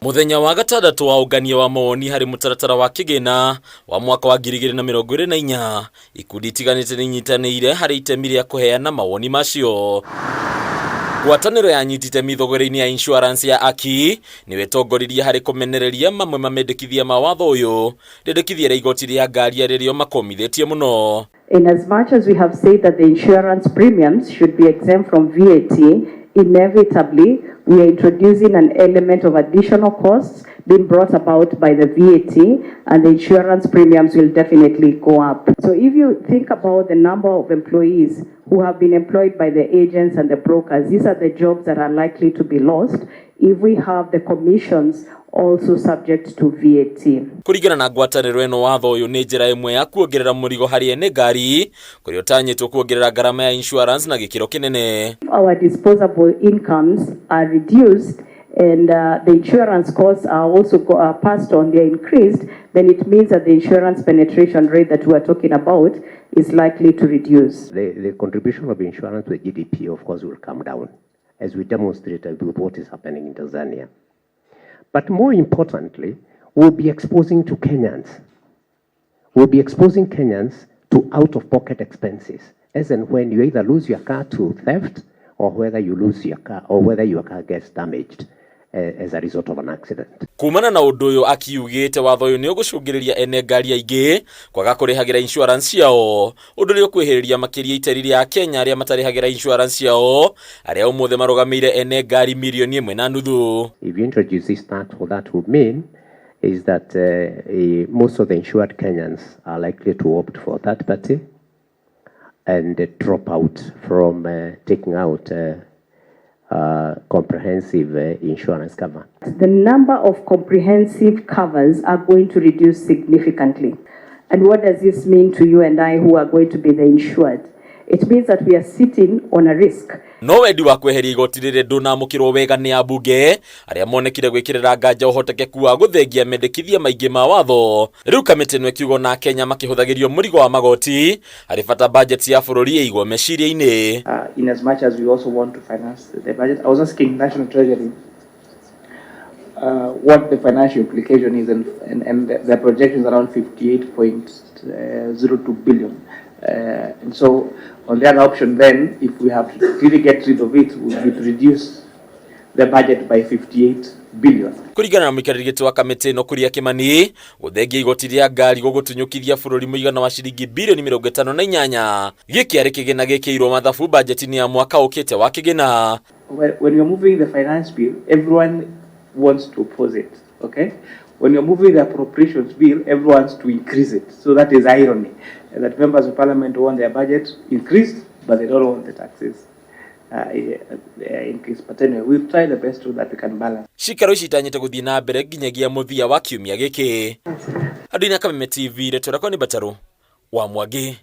Muthenya wa gatandatu wa ungania wa mawoni hari mutaratara wa KIGINA wa mwaka wa 2024 ikundi itiganite ninyitanire hari itemi ria kuheana mawoni macio. Ngwataniro ya ANYITI thogoreni ya insurance ya AKI niwe tongoririe hari kumenereria mamwe mamendekithia mawatho uyu ndendekithia ria igoti ria ngari ririo makomithetie muno. In as much as we have said that the insurance premiums should be exempt from VAT, inevitably we are introducing an element of additional costs being brought about by the VAT, and the insurance premiums will definitely go up. So if you think about the number of employees who have been employed by the agents and the brokers, these are the jobs that are likely to be lost if we have the commissions also subject to VAT. Kurigana na ngwataniro eno watho uyu ni njira imwe ya kuongerera murigo hari NGAARI kuria utanyitwo kuongerera garama ya insurance na gikiro kinene. Our disposable incomes are reduced and the insurance costs are also passed on, they are increased, then it means that the insurance penetration rate that we are talking about is likely to reduce. The contribution of insurance to the GDP, of course, will come down, as we demonstrated with what is happening in Tanzania. But more importantly, we'll be exposing to Kenyans. We'll be exposing Kenyans to out-of-pocket expenses, as and when you either lose your car to theft, or whether you lose your car, or whether your car gets damaged as a result of an accident. Kumana na undu uyu akiugite watho uyu ni ugucungiriria ene ngari aingi kwaga kurihagira insurance yao undu ri ukwihiriria makiria itari ria Kenya aria matarihagira insurance yao aria umuthe marugamire ene ngari milioni 1.5. If you introduce this tax, what that would mean is that most of the insured Kenyans are likely to opt for third party and drop out from taking out comprehensive insurance cover. The number of comprehensive covers are going to reduce significantly. And what does this mean to you and I who are going to be the insured? It means that we are sitting on a risk. No wendi wa kweheria igoti riri ndunamukirwo wega ni ambunge aria monekire gwikirira nganja uhotekeku wa guthengia mendekithia maingi ma watho. Riu kamiti no kiugo na Kenya makihuthagirio murigo wa magoti hari bata budget ya bururi igwo meciria-ini. In as much as we also want to finance the budget, I was asking National Treasury what the financial implication is, and the projections around 58.02 billion. And so on the other option then, if we have to really get rid of it, we would reduce the budget by 58 billion. Kurigana na muikarĩri wa kamiti no kuria Kimani guthengia igoti ria ngari gugutunyukithia bururi muigana wa ciringi bilioni 58 giki ari kigina gikirwo mathabu budget-ini ya mwaka ukite wa KIGINA. When you're moving the finance bill, everyone wants to oppose it, okay? When you're moving the appropriations bill, everyone wants to increase it. So that is irony, that members of parliament want their budget increased, but they don't want the taxes increase. But anyway, we'll try the best so that we can balance. Shikaro ici itanyite guthii na mbere nginyagia muthia wa kiumia giki. Andũ-inĩ a KAMITI TV retora kwa ni Bataru wa Mwangi.